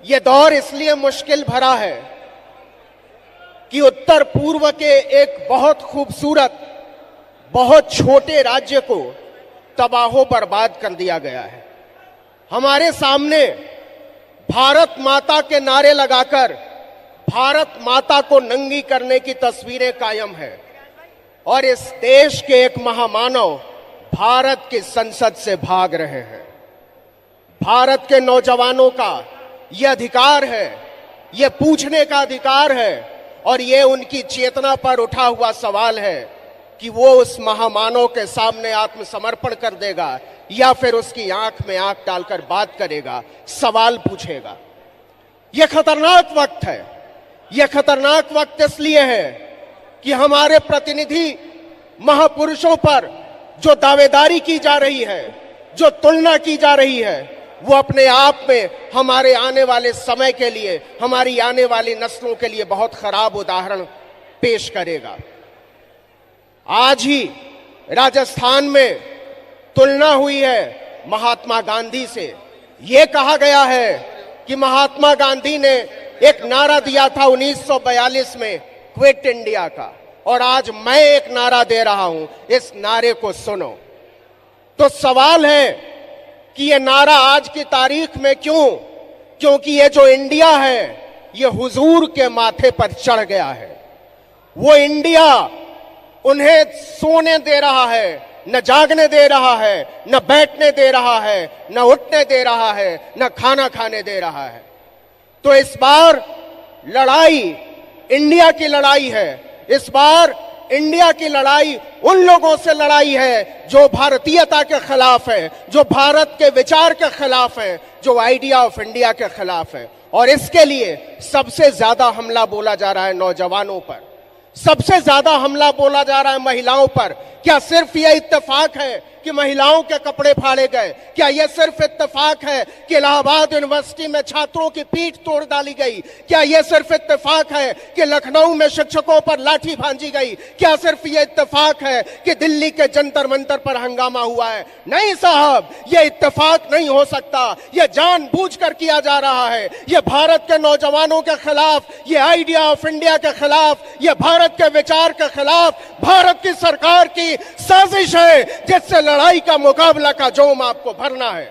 ये दौर इसलिए मुश्किल भरा है कि उत्तर पूर्व के एक बहुत खूबसूरत, बहुत छोटे राज्य को तबाहो बर्बाद कर दिया गया है। हमारे सामने भारत माता के नारे लगाकर भारत माता को नंगी करने की तस्वीरें कायम है और इस देश के एक महामानव भारत की संसद से भाग रहे हैं। भारत के नौजवानों का यह अधिकार है, यह पूछने का अधिकार है और यह उनकी चेतना पर उठा हुआ सवाल है कि वो उस महामानव के सामने आत्मसमर्पण कर देगा या फिर उसकी आंख में आंख डालकर बात करेगा, सवाल पूछेगा। यह खतरनाक वक्त है। यह खतरनाक वक्त इसलिए है कि हमारे प्रतिनिधि महापुरुषों पर जो दावेदारी की जा रही है, जो तुलना की जा रही है, वो अपने आप में हमारे आने वाले समय के लिए, हमारी आने वाली नस्लों के लिए बहुत खराब उदाहरण पेश करेगा। आज ही राजस्थान में तुलना हुई है महात्मा गांधी से। यह कहा गया है कि महात्मा गांधी ने एक नारा दिया था 1942 में, क्विट इंडिया का, और आज मैं एक नारा दे रहा हूं, इस नारे को सुनो। तो सवाल है कि यह नारा आज की तारीख में क्यों? क्योंकि ये जो इंडिया है ये हुजूर के माथे पर चढ़ गया है। वो इंडिया उन्हें सोने दे रहा है, न जागने दे रहा है, न बैठने दे रहा है, न उठने दे रहा है, न खाना खाने दे रहा है। तो इस बार लड़ाई इंडिया की लड़ाई है। इस बार इंडिया की लड़ाई उन लोगों से लड़ाई है जो भारतीयता के खिलाफ है, जो भारत के विचार के खिलाफ है, जो आइडिया ऑफ इंडिया के खिलाफ है। और इसके लिए सबसे ज्यादा हमला बोला जा रहा है नौजवानों पर, सबसे ज्यादा हमला बोला जा रहा है महिलाओं पर। क्या सिर्फ यह इत्तेफाक है कि महिलाओं के कपड़े फाड़े गए? क्या यह सिर्फ इत्तेफाक है कि इलाहाबाद यूनिवर्सिटी में छात्रों की पीठ तोड़ डाली गई? क्या यह सिर्फ इत्तेफाक है कि लखनऊ में शिक्षकों पर लाठी भांजी गई? क्या सिर्फ यह इत्तेफाक है कि दिल्ली के जंतर मंतर पर हंगामा हुआ है? नहीं साहब, यह इत्तेफाक नहीं हो सकता। यह जानबूझकर किया जा रहा है। यह भारत के नौजवानों के खिलाफ, यह आइडिया ऑफ इंडिया के खिलाफ, यह भारत के विचार के खिलाफ भारत की सरकार की साजिश है जिससे लड़ाई का मुकाबला का जोम आपको भरना है।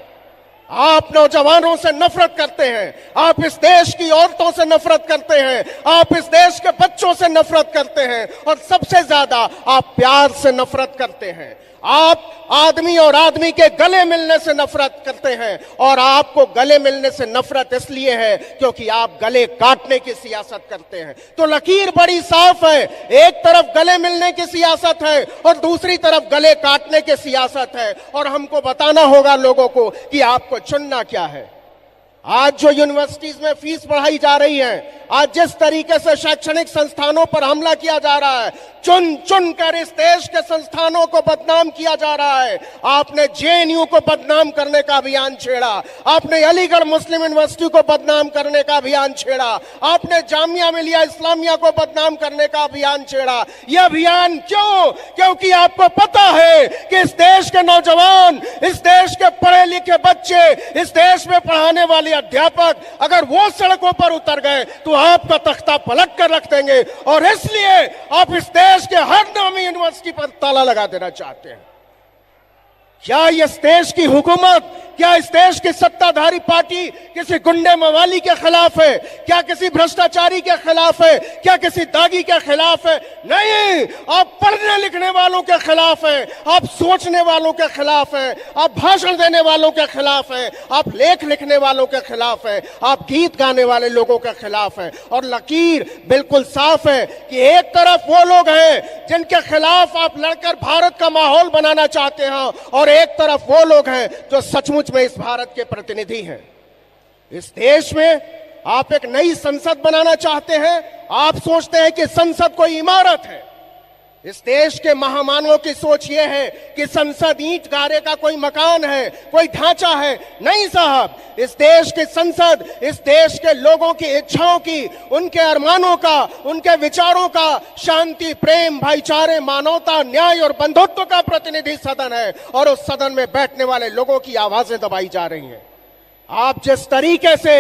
आप नौजवानों से नफरत करते हैं, आप इस देश की औरतों से नफरत करते हैं, आप इस देश के बच्चों से नफरत करते हैं और सबसे ज्यादा आप प्यार से नफरत करते हैं। आप आदमी और आदमी के गले मिलने से नफरत करते हैं और आपको गले मिलने से नफरत इसलिए है क्योंकि आप गले काटने की सियासत करते हैं। तो लकीर बड़ी साफ है, एक तरफ गले मिलने की सियासत है और दूसरी तरफ गले काटने की सियासत है। और हमको बताना होगा लोगों को कि आपको चुनना क्या है। आज जो यूनिवर्सिटीज में फीस बढ़ाई जा रही है, आज जिस तरीके से शैक्षणिक संस्थानों पर हमला किया जा रहा है, चुन चुन कर इस देश के संस्थानों को बदनाम किया जा रहा है। आपने जेएनयू को बदनाम करने का अभियान छेड़ा, आपने अलीगढ़ मुस्लिम यूनिवर्सिटी को बदनाम करने का अभियान छेड़ा, आपने जामिया मिलिया इस्लामिया को बदनाम करने का अभियान छेड़ा। यह अभियान क्यों? क्योंकि आपको पता है कि इस देश के नौजवान, इस देश के पढ़े लिखे बच्चे, इस देश में पढ़ाने वाले अध्यापक अगर वो सड़कों पर उतर गए तो आपका तख्ता पलट कर रख देंगे। और इसलिए आप इस देश के हर नामी यूनिवर्सिटी पर ताला लगा देना चाहते हैं। क्या इस देश की हुकूमत, क्या इस देश की सत्ताधारी पार्टी किसी गुंडे मवाली के खिलाफ है? क्या किसी भ्रष्टाचारी के खिलाफ है? क्या किसी दागी के खिलाफ है? नहीं, आप पढ़ने लिखने वालों के खिलाफ है, आप सोचने वालों के खिलाफ है, आप भाषण देने वालों के खिलाफ है, आप लेख लिखने वालों के खिलाफ है, आप गीत गाने वाले लोगों के खिलाफ है। और लकीर बिल्कुल साफ है कि एक तरफ वो लोग हैं जिनके खिलाफ आप लड़कर भारत का माहौल बनाना चाहते हैं और एक तरफ वो लोग हैं जो सचमुच में इस भारत के प्रतिनिधि हैं। इस देश में आप एक नई संसद बनाना चाहते हैं। आप सोचते हैं कि संसद कोई इमारत है। इस देश के महामानवों की सोच यह है कि संसद ईंट गारे का कोई मकान है, कोई ढांचा है। नहीं साहब, इस देश की संसद इस देश के लोगों की इच्छाओं की, उनके अरमानों का, उनके विचारों का, शांति, प्रेम, भाईचारे, मानवता, न्याय और बंधुत्व का प्रतिनिधि सदन है। और उस सदन में बैठने वाले लोगों की आवाजें दबाई जा रही हैं। आप जिस तरीके से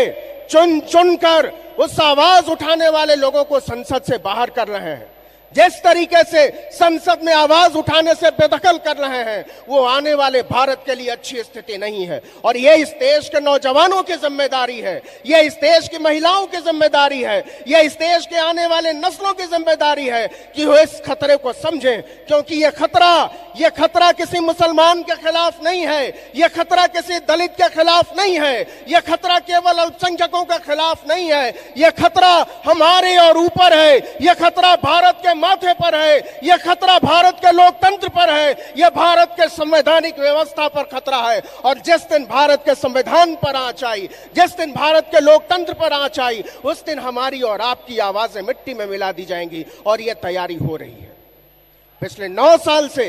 चुन चुनकर उस आवाज उठाने वाले लोगों को संसद से बाहर कर रहे हैं। जिस तरीके से संसद में आवाज उठाने से बेदखल कर रहे हैं, वो आने वाले भारत के लिए अच्छी स्थिति नहीं है। और ये इस देश के नौजवानों की जिम्मेदारी है, ये इस देश की महिलाओं की जिम्मेदारी है, ये इस देश के आने वाले नस्लों की जिम्मेदारी है कि वो इस खतरे को समझें। क्योंकि ये खतरा किसी मुसलमान के खिलाफ नहीं है, ये खतरा किसी दलित के खिलाफ नहीं है, ये खतरा केवल अल्पसंख्यकों के खिलाफ नहीं है, ये खतरा हमारे और ऊपर है, ये खतरा भारत के माथे पर है, यह खतरा भारत के लोकतंत्र पर है, यह भारत के संवैधानिक व्यवस्था पर खतरा है। और जिस दिन भारत के संविधान पर आंच आई, जिस दिन भारत के लोकतंत्र पर आंच आई, उस दिन हमारी और आपकी आवाजें मिट्टी में मिला दी जाएंगी। और यह तैयारी हो रही है। पिछले 9 साल से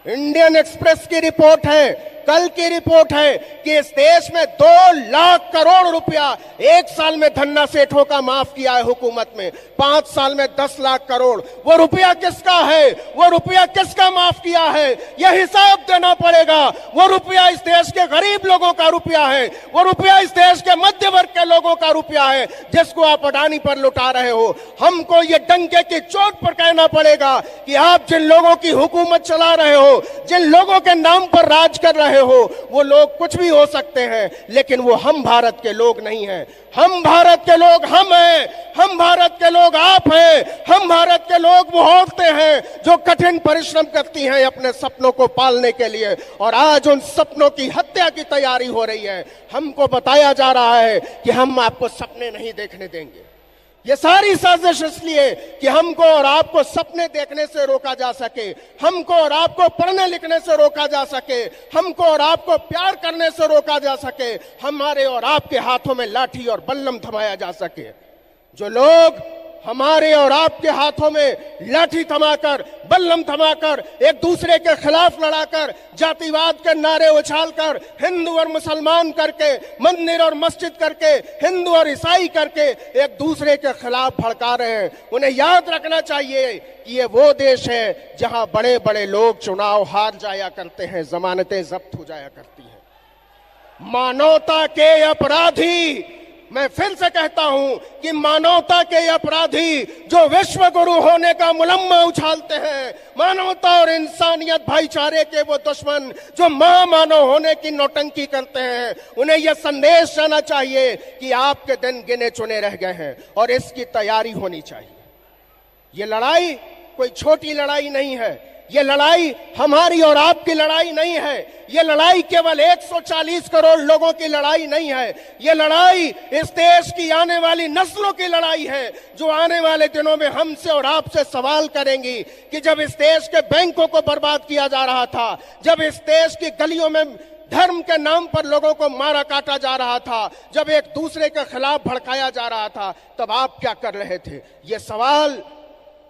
इंडियन एक्सप्रेस की रिपोर्ट है, कल की रिपोर्ट है कि इस देश में 2 लाख करोड़ रुपया एक साल में धन्ना सेठों का माफ किया है हुकूमत में, 5 साल में 10 लाख करोड़। वो रुपया किसका है, वो रुपया किसका माफ किया है, यह हिसाब देना पड़ेगा। वो रुपया इस देश के गरीब लोगों का रुपया है, वो रुपया इस देश के मध्य वर्ग के लोगों का रुपया है, जिसको आप अडानी पर लुटा रहे हो। हमको ये डंके की चोट पर कहना पड़ेगा कि आप जिन लोगों की हुकूमत चला रहे हो, जिन लोगों के नाम पर राज कर रहे हो, वो लोग कुछ भी हो सकते हैं, लेकिन वो हम भारत के लोग नहीं हैं। हम भारत के लोग हम हैं, हम भारत के लोग आप हैं, हम भारत के लोग वो औरतें हैं जो कठिन परिश्रम करती हैं अपने सपनों को पालने के लिए। और आज उन सपनों की हत्या की तैयारी हो रही है। हमको बताया जा रहा है कि हम आपको सपने नहीं देखने देंगे। ये सारी साजिश इसलिए कि हमको और आपको सपने देखने से रोका जा सके, हमको और आपको पढ़ने लिखने से रोका जा सके, हमको और आपको प्यार करने से रोका जा सके, हमारे और आपके हाथों में लाठी और बल्लम थमाया जा सके। जो लोग हमारे और आपके हाथों में लाठी थमाकर, बल्लम थमाकर, एक दूसरे के खिलाफ लड़ाकर, जातिवाद के नारे उछालकर, हिंदू और मुसलमान करके, मंदिर और मस्जिद करके, हिंदू और ईसाई करके एक दूसरे के खिलाफ भड़का रहे हैं, उन्हें याद रखना चाहिए कि ये वो देश है जहां बड़े बड़े लोग चुनाव हार जाया करते हैं, जमानतें जब्त हो जाया करती हैं। मानवता के अपराधी, मैं फिर से कहता हूं कि मानवता के अपराधी जो विश्व गुरु होने का मुलम्मा उछालते हैं, मानवता और इंसानियत भाईचारे के वो दुश्मन जो महामानव होने की नौटंकी करते हैं, उन्हें यह संदेश जाना चाहिए कि आपके दिन गिने चुने रह गए हैं और इसकी तैयारी होनी चाहिए। ये लड़ाई कोई छोटी लड़ाई नहीं है, ये लड़ाई हमारी और आपकी लड़ाई नहीं है, ये लड़ाई केवल 140 करोड़ लोगों की लड़ाई नहीं है, ये लड़ाई इस देश की आने वाली नस्लों की लड़ाई है, जो आने वाले दिनों में हमसे और आपसे सवाल करेंगी कि जब इस देश के बैंकों को बर्बाद किया जा रहा था, जब इस देश की गलियों में धर्म के नाम पर लोगों को मारा काटा जा रहा था, जब एक दूसरे के खिलाफ भड़काया जा रहा था, तब आप क्या कर रहे थे? ये सवाल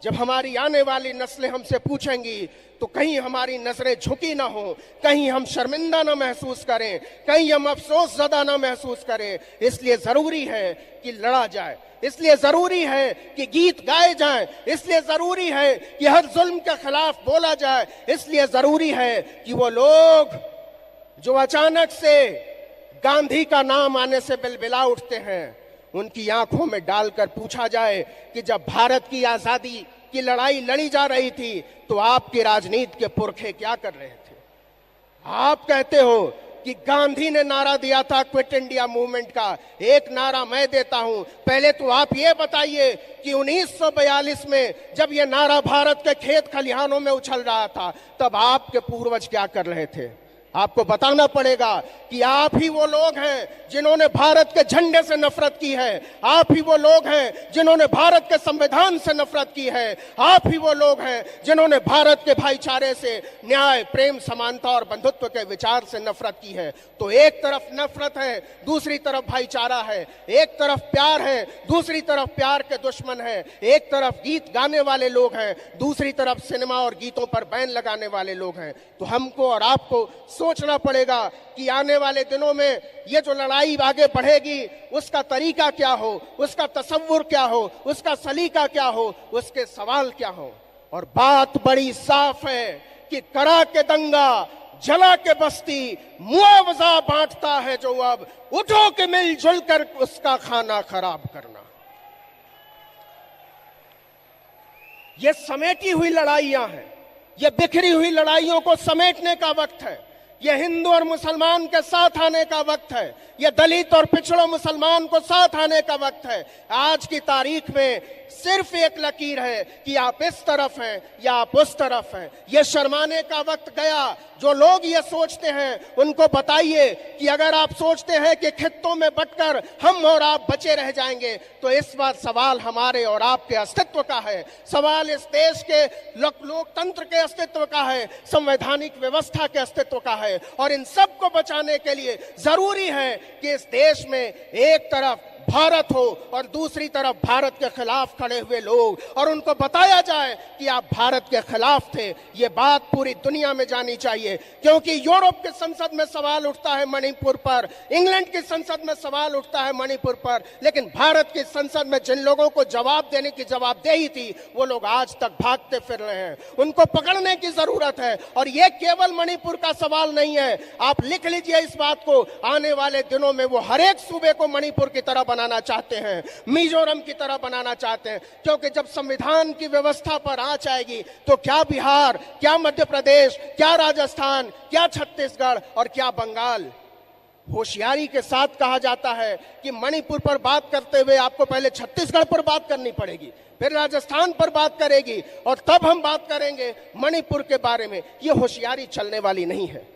जब हमारी आने वाली नस्लें हमसे पूछेंगी तो कहीं हमारी नजरें झुकी ना हो, कहीं हम शर्मिंदा ना महसूस करें, कहीं हम अफसोस ज़दा ना महसूस करें। इसलिए जरूरी है कि लड़ा जाए, इसलिए जरूरी है कि गीत गाए जाएं, इसलिए जरूरी है कि हर जुल्म के खिलाफ बोला जाए, इसलिए जरूरी है कि वो लोग जो अचानक से गांधी का नाम आने से बिलबिला उठते हैं, उनकी आंखों में डालकर पूछा जाए कि जब भारत की आजादी की लड़ाई लड़ी जा रही थी तो आपकी राजनीति के पुरखे क्या कर रहे थे? आप कहते हो कि गांधी ने नारा दिया था क्विट इंडिया मूवमेंट का, एक नारा मैं देता हूं। पहले तो आप ये बताइए कि 1942 में जब ये नारा भारत के खेत खलिहानों में उछल रहा था, तब आपके पूर्वज क्या कर रहे थे? आपको बताना पड़ेगा कि आप ही वो लोग हैं जिन्होंने भारत के झंडे से नफरत की है, आप ही वो लोग हैं जिन्होंने भारत के संविधान से नफरत की है, आप ही वो लोग हैं जिन्होंने भारत के भाईचारे से, न्याय, प्रेम, समानता और बंधुत्व के विचार से नफरत की है। तो एक तरफ नफरत है, दूसरी तरफ भाईचारा है, एक तरफ प्यार है, दूसरी तरफ प्यार के दुश्मन है, एक तरफ गीत गाने वाले लोग हैं, दूसरी तरफ सिनेमा और गीतों पर बैन लगाने वाले लोग हैं। तो हमको और आपको सोचना पड़ेगा कि आने वाले दिनों में ये जो लड़ाई आगे बढ़ेगी उसका तरीका क्या हो, उसका तसव्वुर क्या हो, उसका सलीका क्या हो, उसके सवाल क्या हो। और बात बड़ी साफ है कि कड़ा के दंगा जला के बस्ती मुआवजा बांटता है जो अब, उठो के मिलजुल कर उसका खाना खराब करना। ये समेटी हुई लड़ाइयां हैं, ये बिखरी हुई लड़ाइयों को समेटने का वक्त है। ये हिंदू और मुसलमान के साथ आने का वक्त है। ये दलित और पिछड़ों मुसलमान को साथ आने का वक्त है। आज की तारीख में सिर्फ एक लकीर है कि आप इस तरफ हैं या आप उस तरफ हैं। ये शर्माने का वक्त गया। जो लोग ये सोचते हैं उनको बताइए कि अगर आप सोचते हैं कि खित्तों में बंटकर हम और आप बचे रह जाएंगे, तो इस बार सवाल हमारे और आपके अस्तित्व का है। सवाल इस देश के लोकतंत्र के अस्तित्व का है, संवैधानिक व्यवस्था के अस्तित्व का है। और इन सब को बचाने के लिए जरूरी है कि इस देश में एक तरफ भारत हो और दूसरी तरफ भारत के खिलाफ खड़े हुए लोग, और उनको बताया जाए कि आप भारत के खिलाफ थे। ये बात पूरी दुनिया में जानी चाहिए, क्योंकि यूरोप की संसद में सवाल उठता है मणिपुर पर, इंग्लैंड की संसद में सवाल उठता है मणिपुर पर, लेकिन भारत की संसद में जिन लोगों को जवाब देने की जवाबदेही थी वो लोग आज तक भागते फिर रहे हैं। उनको पकड़ने की जरूरत है। और ये केवल मणिपुर का सवाल नहीं है, आप लिख लीजिए इस बात को। आने वाले दिनों में वो हर एक सूबे को मणिपुर की तरह बनाना चाहते हैं, मिजोरम की तरह बनाना चाहते हैं, क्योंकि जब संविधान की व्यवस्था पर आंच आएगी तो क्या बिहार, क्या मध्य प्रदेश, क्या राजस्थान, क्या छत्तीसगढ़ और क्या बंगाल। होशियारी के साथ कहा जाता है कि मणिपुर पर बात करते हुए आपको पहले छत्तीसगढ़ पर बात करनी पड़ेगी, फिर राजस्थान पर बात करेगी, और तब हम बात करेंगे मणिपुर के बारे में। यह होशियारी चलने वाली नहीं है।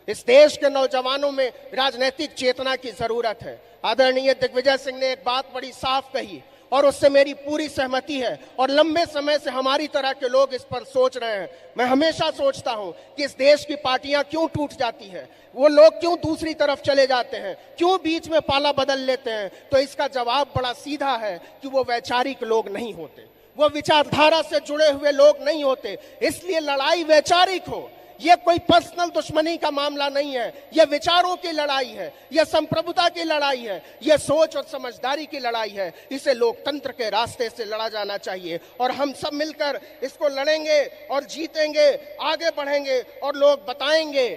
इस देश के नौजवानों में राजनीतिक चेतना की जरूरत है। आदरणीय दिग्विजय सिंह ने एक बात बड़ी साफ कही और उससे मेरी पूरी सहमति है, और लंबे समय से हमारी तरह के लोग इस पर सोच रहे हैं। मैं हमेशा सोचता हूं कि इस देश की पार्टियां क्यों टूट जाती है, वो लोग क्यों दूसरी तरफ चले जाते हैं, क्यों बीच में पाला बदल लेते हैं। तो इसका जवाब बड़ा सीधा है कि वो वैचारिक लोग नहीं होते, वो विचारधारा से जुड़े हुए लोग नहीं होते। इसलिए लड़ाई वैचारिक हो। यह कोई पर्सनल दुश्मनी का मामला नहीं है, यह विचारों की लड़ाई है, यह संप्रभुता की लड़ाई है, यह सोच और समझदारी की लड़ाई है। इसे लोकतंत्र के रास्ते से लड़ा जाना चाहिए, और हम सब मिलकर इसको लड़ेंगे और जीतेंगे, आगे बढ़ेंगे, और लोग बताएंगे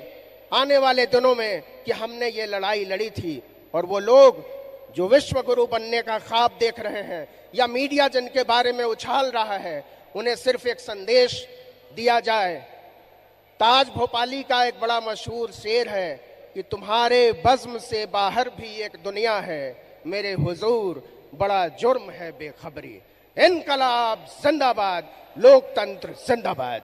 आने वाले दिनों में कि हमने ये लड़ाई लड़ी थी। और वो लोग जो विश्व गुरु बनने का ख्वाब देख रहे हैं या मीडिया जिनके बारे में उछाल रहा है, उन्हें सिर्फ एक संदेश दिया जाए। ताज भोपाली का एक बड़ा मशहूर शेर है कि तुम्हारे बज़्म से बाहर भी एक दुनिया है, मेरे हुजूर बड़ा जुर्म है बेखबरी। इनकलाब जिंदाबाद, लोकतंत्र जिंदाबाद।